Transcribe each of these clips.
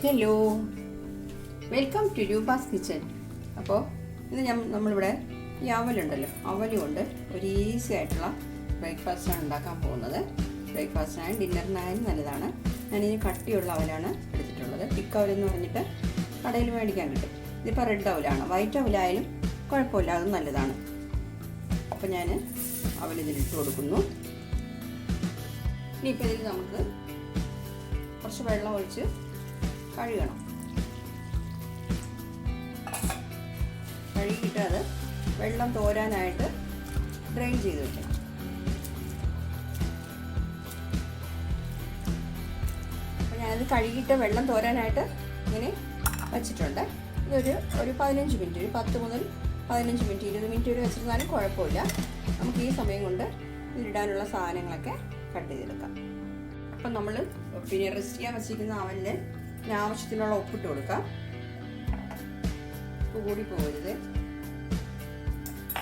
Hello, welcome to Roopa's kitchen. അപ്പോൾ ഇന്ന് നമ്മളിവിടെ ഈ അവലുണ്ടല്ലോ, അവല് കൊണ്ട് ഒരു ഈസി ആയിട്ടുള്ള ബ്രേക്ക്ഫാസ്റ്റാണ് ഉണ്ടാക്കാൻ പോകുന്നത്. ബ്രേക്ക്ഫാസ്റ്റിനായും ഡിന്നറിനായും നല്ലതാണ്. ഞാനിനി കട്ടിയുള്ള അവലാണ് എടുത്തിട്ടുള്ളത്. തിക്ക് അവലെന്ന് പറഞ്ഞിട്ട് കടയിൽ മേടിക്കാൻ കിട്ടും. ഇതിപ്പോൾ റെഡ് അവലാണ്, വൈറ്റ് അവലായാലും കുഴപ്പമില്ല, അതും നല്ലതാണ്. അപ്പോൾ ഞാൻ അവലിതിലിട്ട് കൊടുക്കുന്നു. ഇനിയിപ്പോൾ ഇതിൽ നമുക്ക് കുറച്ച് വെള്ളം ഒഴിച്ച് കഴുകണം. കഴുകിയിട്ട് അത് വെള്ളം തോരാനായിട്ട് ഡ്രെയിൻ ചെയ്ത് വെക്കണം. അപ്പോൾ ഞാനത് കഴുകിയിട്ട് വെള്ളം തോരാനായിട്ട് ഇങ്ങനെ വച്ചിട്ടുണ്ട്. ഇതൊരു 15 മിനിറ്റ്, ഒരു 10 മുതൽ 15 മിനിറ്റ്, 20 മിനിറ്റ് വരെ വെച്ചിരുന്നാലും കുഴപ്പമില്ല. നമുക്ക് ഈ സമയം കൊണ്ട് ഇതിടാനുള്ള സാധനങ്ങളൊക്കെ കട്ട് ചെയ്തെടുക്കാം. അപ്പം നമ്മൾ റെസ്റ്റ് ചെയ്യാൻ വെച്ചിരിക്കുന്ന അവലിൽ ആവശ്യത്തിനുള്ള ഉപ്പിട്ട് കൊടുക്കാം. ഉപ്പ് കൂടി പോകരുത്.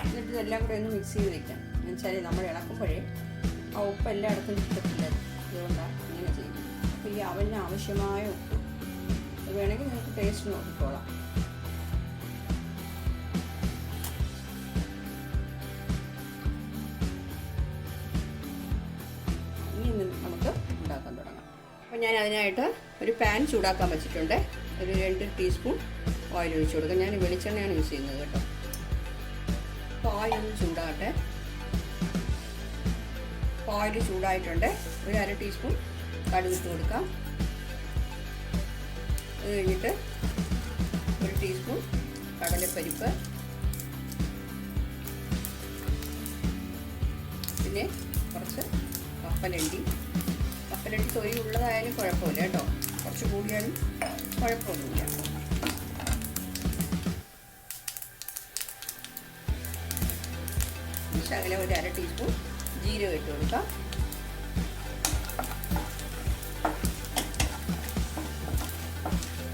എന്നിട്ട് ഇതെല്ലാം കൂടെ ഒന്ന് മിക്സ് ചെയ്ത് വെക്കാം. എന്ന് വെച്ചാൽ നമ്മൾ ഇളക്കുമ്പോഴേ ആ ഉപ്പ് എല്ലായിടത്തും കിട്ടത്തില്ല, അതുകൊണ്ടാണ് ഇങ്ങനെ ചെയ്യുന്നത്. അപ്പോൾ ഈ അവലിന് ആവശ്യമായ ഉപ്പ് അത് വേണമെങ്കിൽ നമുക്ക് ടേസ്റ്റ് നോക്കിക്കോളാം. ഇനി നമുക്ക് ഉണ്ടാക്കാൻ തുടങ്ങാം. അപ്പോൾ ഞാൻ അതിനായിട്ട് ഒരു പാൻ ചൂടാക്കാൻ വെച്ചിട്ടുണ്ട്. ഒരു 2 ടീസ്പൂൺ ഓയിൽ ഒഴിച്ച് കൊടുക്കാം. ഞാൻ വെളിച്ചെണ്ണയാണ് യൂസ് ചെയ്യുന്നത് കേട്ടോ. അപ്പോൾ ഓയിൽ ഒന്ന് ചൂടാകട്ടെ. ഓയിൽ ചൂടായിട്ടുണ്ട്. ഒരു 1/2 ടീസ്പൂൺ കടുകിട്ട് കൊടുക്കാം. അത് കഴിഞ്ഞിട്ട് 1 ടീസ്പൂൺ കടലപ്പരിപ്പ്, പിന്നെ കുറച്ച് കപ്പലണ്ടി തൊലി ഉള്ളതായാലും കുഴപ്പമില്ല കേട്ടോ, കുറച്ച് കൂടിയാലും കുഴപ്പമൊന്നുമില്ല. ശകലം ഒരു 1/2 ടീസ്പൂൺ ജീരകം ഇട്ട് കൊടുക്കാം.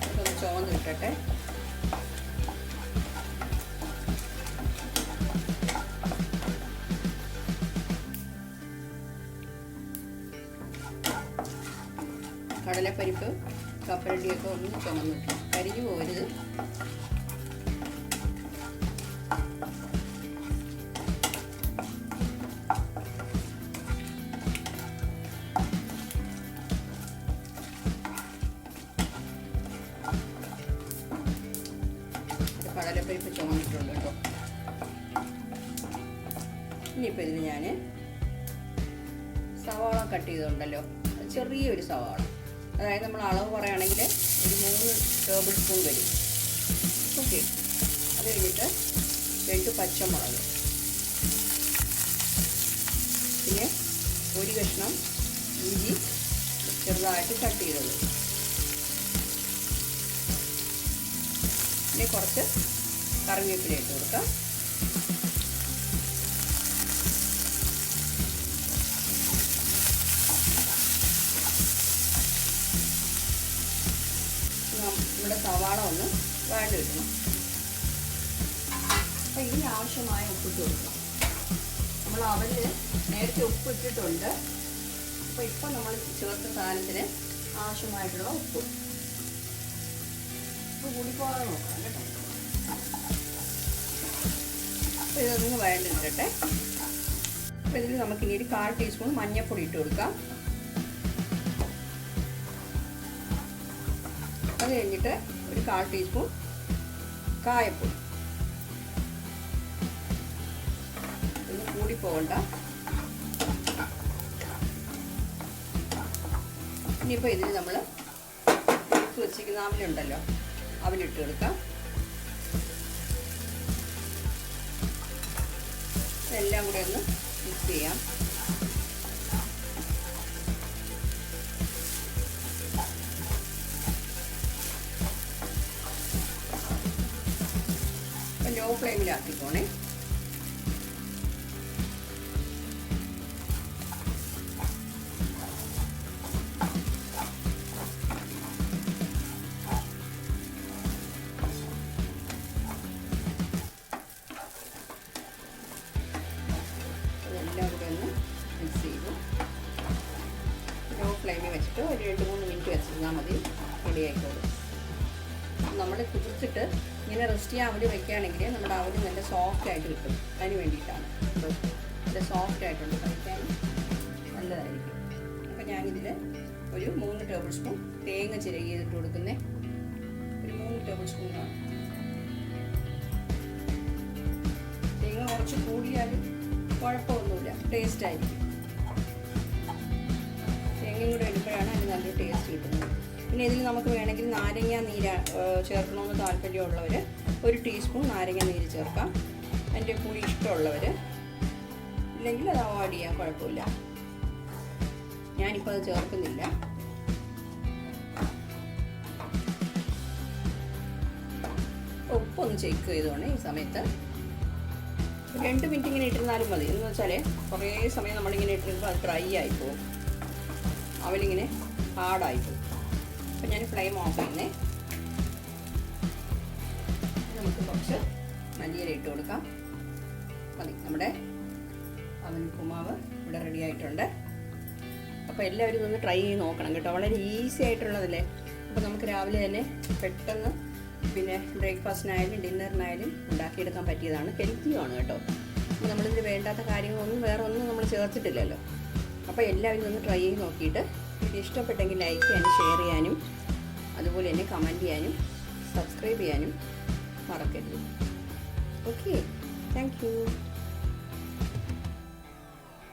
അതൊന്ന് ചുവന്ന് കിട്ടട്ടെ. കടലപ്പരിപ്പ് കപ്പലണ്ടിയൊക്കെ ഒന്ന് ചുമന്ന് കിട്ടും, കരിഞ്ഞു പോകരുത്. കടലപ്പരിപ്പ് ചുമന്നിട്ടുണ്ട് കേട്ടോ. ഇനിയിപ്പോൾ ഇതിന് ഞാൻ സവാള കട്ട് ചെയ്തിട്ടുണ്ടല്ലോ, ചെറിയൊരു സവാള, അതായത് നമ്മൾ അളവ് പറയുകയാണെങ്കിൽ ഒരു 3 ടേബിൾ സ്പൂൺ വരും. ഓക്കെ, അത് കഴിഞ്ഞിട്ട് 2 പച്ചമുളക്, പിന്നെ 1 കഷ്ണം ഇഞ്ചി ചെറുതായിട്ട് കട്ട് ചെയ്തത്, പിന്നെ കുറച്ച് കറിവേപ്പില ഇട്ട് കൊടുക്കാം. നമ്മുടെ സവാള ഒന്ന് വഴണ്ട് കിട്ടണം. അപ്പം ഇതിന് ആവശ്യമായ ഉപ്പിട്ട് കൊടുക്കണം. നമ്മൾ അവലിൽ നേരത്തെ ഉപ്പ് ഇട്ടിട്ടുണ്ട്. അപ്പോൾ ഇപ്പം നമ്മൾ ചേർത്ത സാധനത്തിന് ആവശ്യമായിട്ടുള്ള ഉപ്പ് കൂടി പോകാതെ നോക്കണം കേട്ടോ. അപ്പോൾ ഇതൊന്ന് വഴണ്ട് കിട്ടട്ടെ. അപ്പോൾ ഇതിൽ നമുക്കിനി ഒരു 1/4 ടീസ്പൂൺ മഞ്ഞൾപ്പൊടി ഇട്ട് കൊടുക്കാം. അത് കഴിഞ്ഞിട്ട് ഒരു 1/4 ടീസ്പൂൺ കായപ്പൊടി. ഒന്ന് കൂടി പോകണ്ട. ഇനിയിപ്പോൾ ഇതിൽ നമ്മൾ എടുത്ത് വെച്ചിരിക്കുന്ന അവലുണ്ടല്ലോ, അവലിട്ട് കൊടുക്കാം. എല്ലാം കൂടെ ഒന്ന് മിക്സ് ചെയ്യാം. ലോ ഫ്ലെയിമിലാക്കിക്കോണേ. അതെല്ലാം കൂടെ ഒന്ന് മിക്സ് ചെയ്തു. ലോ ഫ്ലെയിമിൽ വെച്ചിട്ട് ഒരു 2-3 മിനിറ്റ് വെച്ചിരുന്നാൽ മതി. റെഡി ആയിക്കോളും. നമ്മൾ കുതിർത്തിട്ട് ഇങ്ങനെ റെസ്റ്റ് ചെയ്യാൻ അവൽ വയ്ക്കുകയാണെങ്കിൽ നമ്മുടെ അവൽ നല്ല സോഫ്റ്റ് ആയിട്ട് കിട്ടും. അതിന് വേണ്ടിയിട്ടാണ്. നല്ല സോഫ്റ്റ് ആയിട്ടുണ്ട്, കഴിക്കാൻ നല്ലതായിരിക്കും. അപ്പോൾ ഞാനിതിൽ ഒരു 3 ടേബിൾ സ്പൂൺ തേങ്ങ ചിരകിയിട്ട് കൊടുക്കുന്നത്. ഒരു 3 ടേബിൾ സ്പൂൺ കാണും. തേങ്ങ കുറച്ച് കൂടിയാലും കുഴപ്പമൊന്നുമില്ല, ടേസ്റ്റ് ആയിരിക്കും. തേങ്ങയും കൂടെ എടുക്കുമ്പോഴാണ് അതിന് നല്ലൊരു ടേസ്റ്റ് കിട്ടുന്നത്. പിന്നെ ഇതിൽ നമുക്ക് വേണമെങ്കിൽ നാരങ്ങ നീര് ചേർക്കണമെന്ന് താല്പര്യമുള്ളവർ 1 ടീസ്പൂൺ നാരങ്ങ നീര് ചേർക്കാം. അതിൻ്റെ കൂടി ഇഷ്ടമുള്ളവർ, ഇല്ലെങ്കിൽ അത് അവോയ്ഡ് ചെയ്യാൻ കുഴപ്പമില്ല. ഞാനിപ്പോൾ അത് ചേർക്കുന്നില്ല. ഉപ്പൊന്ന് ചെക്ക് ചെയ്തോണേ ഈ സമയത്ത്. 2 മിനിറ്റ് ഇങ്ങനെ ഇട്ടിരുന്നാലും മതി. എന്ന് വെച്ചാൽ കുറേ സമയം നമ്മളിങ്ങനെ ഇട്ടിരുമ്പോൾ അത് ഡ്രൈ ആയിപ്പോവും, അവലിങ്ങനെ ഹാർഡായിപ്പോവും. അപ്പം ഞാൻ ഫ്ലെയിം ഓഫ് ചെയ്യുന്നേ. നമുക്ക് കുറച്ച് മല്ലിയില ഇട്ട് കൊടുക്കാം. മതി. നമ്മുടെ അവൽ ഉപ്പുമാവ് ഇവിടെ റെഡി ആയിട്ടുണ്ട്. അപ്പോൾ എല്ലാവരും ഇതൊന്ന് ട്രൈ ചെയ്ത് നോക്കണം കേട്ടോ. വളരെ ഈസി ആയിട്ടുള്ളതല്ലേ. അപ്പോൾ നമുക്ക് രാവിലെ തന്നെ പെട്ടെന്ന് പിന്നെ ബ്രേക്ക്ഫാസ്റ്റിനായാലും ഡിന്നറിനായാലും ഉണ്ടാക്കിയെടുക്കാൻ പറ്റിയതാണ്. ഹെൽത്തിയുമാണ് കേട്ടോ. അപ്പോൾ നമ്മളിതിൽ വേണ്ടാത്ത കാര്യങ്ങളൊന്നും വേറെ ഒന്നും നമ്മൾ ചേർത്തിട്ടില്ലല്ലോ. അപ്പോൾ എല്ലാവരും ഒന്ന് ട്രൈ ചെയ്ത് നോക്കിയിട്ട് ഇത് ഇഷ്ടപ്പെട്ടെങ്കിൽ ലൈക്ക് ചെയ്യാനും ഷെയർ ചെയ്യാനും അതുപോലെ തന്നെ കമൻറ്റ് ചെയ്യാനും സബ്സ്ക്രൈബ് ചെയ്യാനും മറക്കരുത്. Okay, thank you.